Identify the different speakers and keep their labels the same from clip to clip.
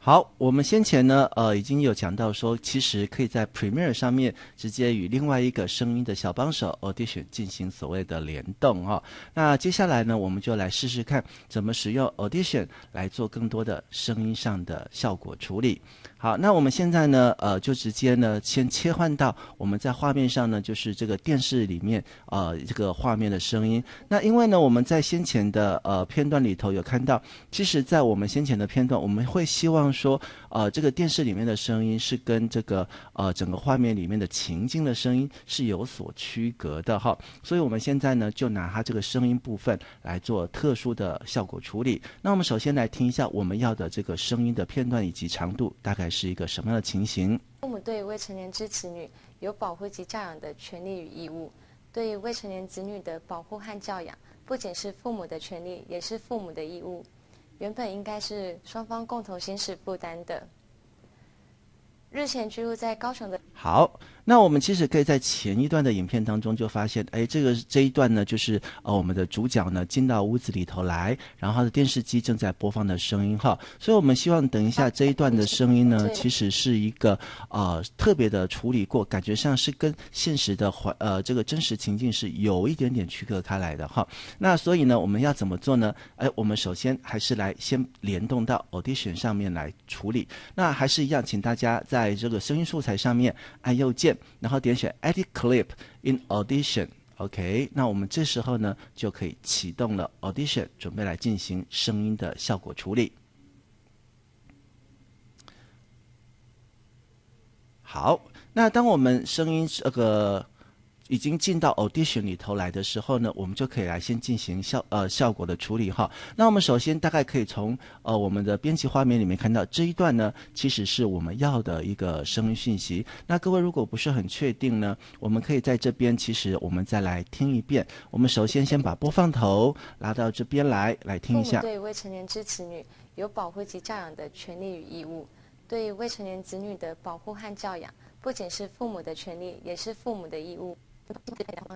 Speaker 1: 好，我们先前呢，已经有讲到说，其实可以在 Premiere 上面直接与另外一个声音的小帮手 Audition 进行所谓的联动哈。那接下来呢，我们就来试试看怎么使用 Audition 来做更多的声音上的效果处理。好，那我们现在呢，就直接呢，先切换到我们在画面上呢，就是这个电视里面，这个画面的声音。那因为呢，我们在先前的片段里头有看到，其实在我们先前的片段，我们会希望说，这个电视里面的声音是跟这个整个画面里面的情境的声音是有所区隔的哈。所以我们现在呢，就拿它这个声音部分来做特殊的效果处理。那我们首先来听一下我们要的这个声音的片段以及长度，大概是一个什么样的情形？
Speaker 2: 父母对于未成年之子女有保护及教养的权利与义务。对于未成年子女的保护和教养，不仅是父母的权利，也是父母的义务。原本应该是双方共同行使负担的。日前居住在高雄的
Speaker 1: 好，那我们其实可以在前一段的影片当中就发现，这一段呢，就是我们的主角呢进到屋子里头来，然后他的电视机正在播放的声音哈，所以我们希望等一下这一段的声音呢，其实是一个特别的处理过，感觉上是跟现实的这个真实情境是有一点点区隔开来的哈。那所以呢，我们要怎么做呢？我们首先还是来先联动到 Audition 上面来处理。那还是一样，请大家在这个声音素材上面按右键，然后点选 Edit Clip in Audition。OK， 那我们这时候呢就可以启动了 Audition， 准备来进行声音的效果处理。好，那当我们声音已经进到 Audition 里头来的时候呢，我们就可以来先进行效果的处理哈。那我们首先大概可以从我们的编辑画面里面看到这一段呢，其实是我们要的一个声音讯息。那各位如果不是很确定呢，我们可以在这边其实我们再来听一遍。我们首先先把播放头拉到这边来听一下。
Speaker 2: 父母对未成年之子女有保护及教养的权利与义务。对于未成年子女的保护和教养，不仅是父母的权利，也是父母的义务。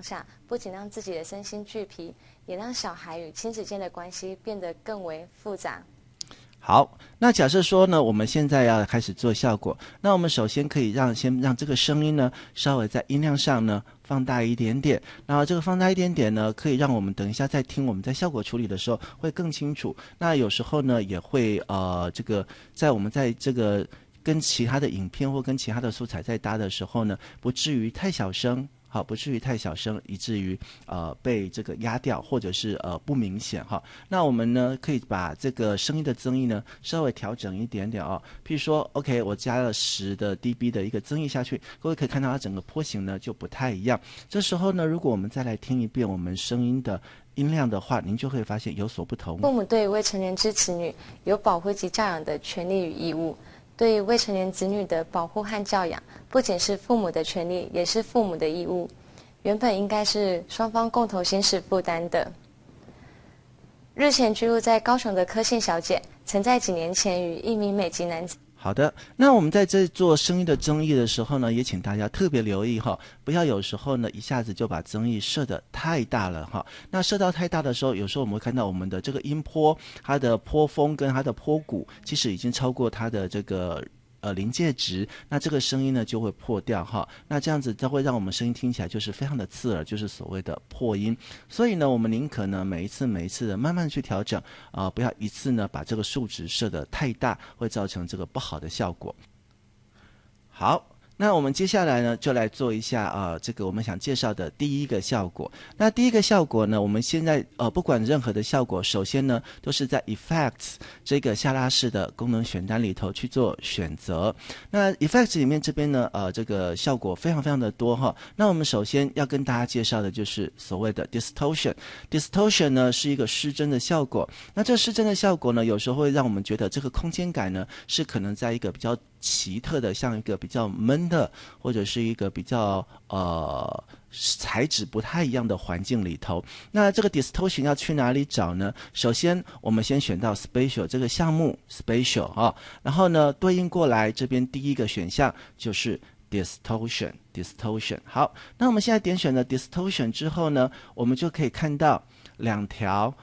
Speaker 2: 下不仅让自己的身心俱疲，也让小孩与亲子间的关系变得更为复杂。
Speaker 1: 好，那假设说呢，我们现在要开始做效果，那我们首先可以先让这个声音呢稍微在音量上呢放大一点点，然后这个放大一点点呢，可以让我们等一下再听我们在效果处理的时候会更清楚。那有时候呢也会这个在我们在这个跟其他的影片或跟其他的素材在搭的时候呢，不至于太小声。好，不至于太小声，以至于被这个压掉，或者是不明显哈。那我们呢可以把这个声音的增益呢稍微调整一点点哦。譬如说 ，OK， 我加了10的 dB 的一个增益下去，各位可以看到它整个波形呢就不太一样。这时候呢，如果我们再来听一遍我们声音的音量的话，您就会发现有所不同。
Speaker 2: 父母对未成年之子女有保护及教养的权利与义务。对于未成年子女的保护和教养，不仅是父母的权利，也是父母的义务。原本应该是双方共同行使负担的。日前居住在高雄的柯姓小姐，曾在几年前与一名美籍男子。
Speaker 1: 好的，那我们在这做声音的增益的时候呢，也请大家特别留意哈，不要有时候呢一下子就把增益设得太大了哈。那设到太大的时候，有时候我们会看到我们的这个音波，它的波峰跟它的波谷，其实已经超过它的这个临界值，那这个声音呢就会破掉哈。那这样子它会让我们声音听起来就是非常的刺耳，就是所谓的破音。所以呢，我们宁可呢每一次的慢慢去调整不要一次呢把这个数值设得太大，会造成这个不好的效果。好。那我们接下来呢，就来做一下这个我们想介绍的第一个效果。那第一个效果呢，我们现在不管任何的效果，首先呢都是在 Effects 这个下拉式的功能选单里头去做选择。那 Effects 里面这边呢，这个效果非常的多哈。那我们首先要跟大家介绍的就是所谓的 Distortion。Distortion 呢是一个失真的效果。那这失真的效果呢，有时候会让我们觉得这个空间感呢是可能在一个比较奇特的，像一个比较闷的，或者是一个比较材质不太一样的环境里头。那这个 distortion 要去哪里找呢？首先我们先选到 spatial 这个项目 spatial 然后呢对应过来这边第一个选项就是 distortion。好，那我们现在点选了 distortion 之后呢，我们就可以看到两条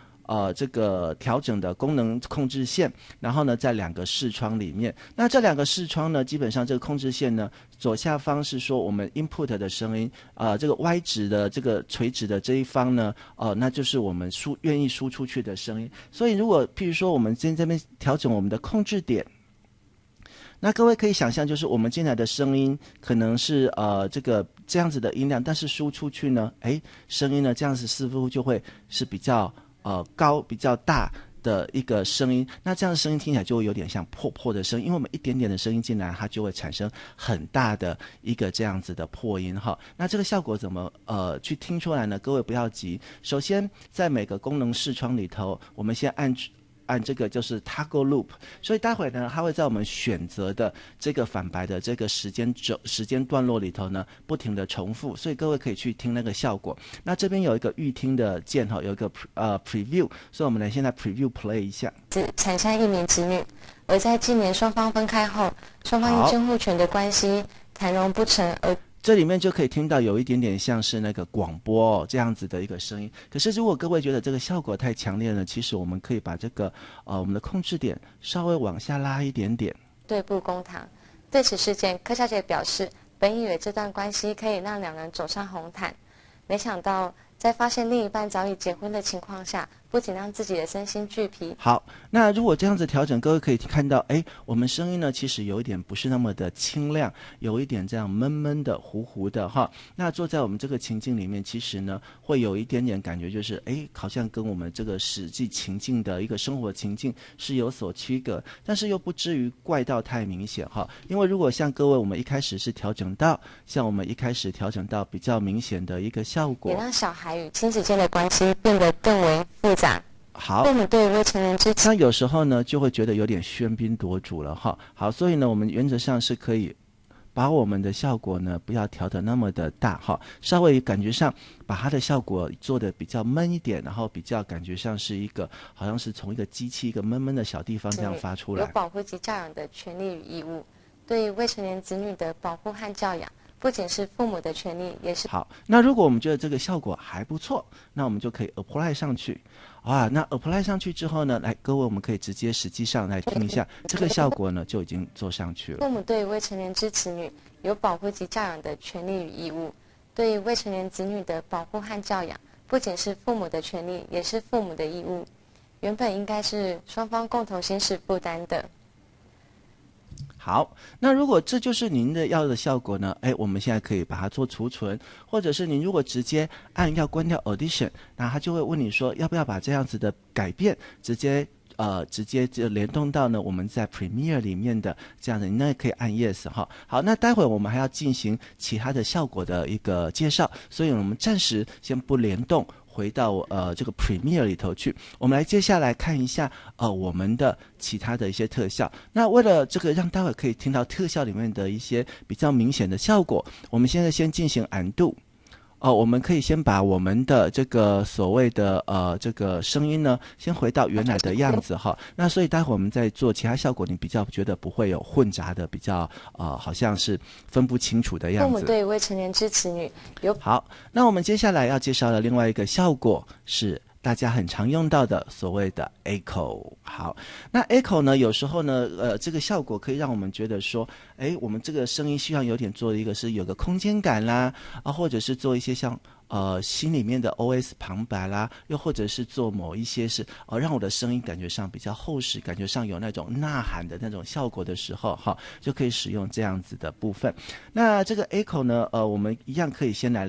Speaker 1: 这个调整的功能控制线，然后呢在2个视窗里面。那这2个视窗呢，基本上这个控制线呢，左下方是说我们 input 的声音，这个 Y 值的这个垂直的这一方呢，那就是我们愿意输出去的声音。所以如果譬如说我们今天这边调整我们的控制点，那各位可以想象，就是我们进来的声音可能是这样子的音量，但是输出去呢，声音呢这样子似乎就会是比较高、比较大的一个声音。那这样的声音听起来就会有点像破破的声音，因为我们一点点的声音进来，它就会产生很大的一个这样子的破音哈。那这个效果怎么去听出来呢？各位不要急，首先在每个功能视窗里头，我们先按这个就是 toggle loop， 所以待会呢，它会在我们选择的这个反白的这个时间段落里头呢，不停的重复，所以各位可以去听那个效果。那这边有一个预听的键哈，有一个preview， 所以我们来现在 preview play 一下。
Speaker 2: 产下一名子女，而在今年双方分开后，双方因监护权的关系谈容不成而。
Speaker 1: 这里面就可以听到有一点点像是那个广播这样子的一个声音。可是如果各位觉得这个效果太强烈了，其实我们可以把这个我们的控制点稍微往下拉一点点。
Speaker 2: 对簿公堂。对此事件，柯小姐表示，本以为这段关系可以让2人走上红毯，没想到在发现另一半早已结婚的情况下，不仅让自己的身心俱疲。
Speaker 1: 好，那如果这样子调整，各位可以看到，我们声音呢其实有一点不是那么的清亮，有一点这样闷闷的、糊糊的哈。那坐在我们这个情境里面，其实呢会有一点点感觉，就是好像跟我们这个实际情境的一个生活情境是有所区隔，但是又不至于怪到太明显哈。因为如果像各位我们一开始是调整到比较明显的一个效果，
Speaker 2: 也让小孩与亲子间的关系变得更为复杂。
Speaker 1: 好，
Speaker 2: 父母对未成年之
Speaker 1: 那有时候呢就会觉得有点喧宾夺主了哈。好，所以呢我们原则上是可以把我们的效果呢不要调得那么的大哈，稍微感觉上把它的效果做得比较闷一点，然后比较感觉上是一个好像是从一个机器一个闷闷的小地方这样发出来。
Speaker 2: 有保护及教养的权利与义务，对于未成年子女的保护和教养，不仅是父母的权利，也是。
Speaker 1: 好，那如果我们觉得这个效果还不错，那我们就可以 apply 上去那 apply 上去之后呢，来各位我们可以直接实际上来听一下这个效果呢就已经做上去了。
Speaker 2: 父母对于未成年之子女有保护及教养的权利与义务，对于未成年子女的保护和教养，不仅是父母的权利，也是父母的义务，原本应该是双方共同行使负担的。
Speaker 1: 好，那如果这就是您的要的效果呢，我们现在可以把它做储存，或者是您如果直接按要关掉 Audition， 那它就会问你说要不要把这样子的改变直接就联动到呢我们在 Premiere 里面的这样的，那可以按 Yes 哈。好，那待会我们还要进行其他的效果的一个介绍，所以我们暂时先不联动，回到这个 Premiere 里头去。我们来接下来看一下我们的其他的一些特效。那为了这个让待会可以听到特效里面的一些比较明显的效果，我们现在先进行 Undo。我们可以先把我们的这个所谓的这个声音呢，先回到原来的样子哈。那所以待会我们在做其他效果，你比较觉得不会有混杂的，比较好像是分不清楚的样子。
Speaker 2: 父母对未成年之子女有。
Speaker 1: 好，那我们接下来要介绍的另外一个效果是大家很常用到的所谓的 echo。 好，那 echo 呢有时候呢这个效果可以让我们觉得说我们这个声音希望有点做一个是有个空间感啦或者是做一些像心里面的 OS 旁白啦，又或者是做某一些是让我的声音感觉上比较厚实，感觉上有那种呐喊的那种效果的时候就可以使用这样子的部分。那这个 echo 呢我们一样可以先来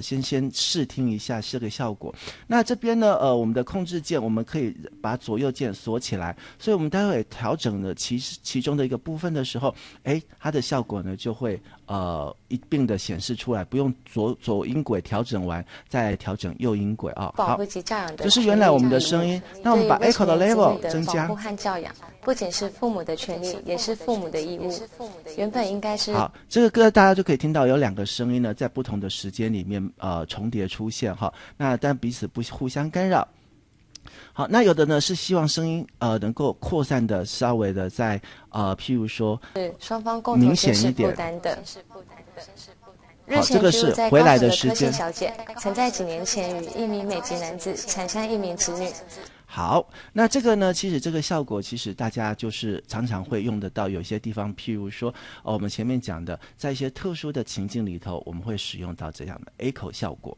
Speaker 1: 先试听一下这个效果。那这边呢我们的控制键我们可以把左右键锁起来，所以我们待会调整了其中的一个部分的时候，它的效果呢就会一并的显示出来，不用左音轨调整完再调整右音轨
Speaker 2: 保护及教养的，
Speaker 1: 这是原来我们的声音。那我们把 echo 的 level 增加。
Speaker 2: 保护和教养不仅是父母的权利，也是父母的义务。原本应该是。
Speaker 1: 好，这个歌大家就可以听到有2个声音呢在不同的时间里面重叠出现那但彼此不互相干扰。好，那有的呢是希望声音能够扩散的稍微的在譬如说
Speaker 2: 是双方共同行使负担的。日
Speaker 1: 这个是
Speaker 2: 前居住在
Speaker 1: 回来
Speaker 2: 高雄的柯
Speaker 1: 的时间
Speaker 2: 姓小姐，曾在几年前与一名美籍男子产下一名子女。
Speaker 1: 好，那这个呢，其实这个效果，其实大家就是常常会用得到。有些地方，譬如说，我们前面讲的，在一些特殊的情境里头，我们会使用到这样的 echo 效果。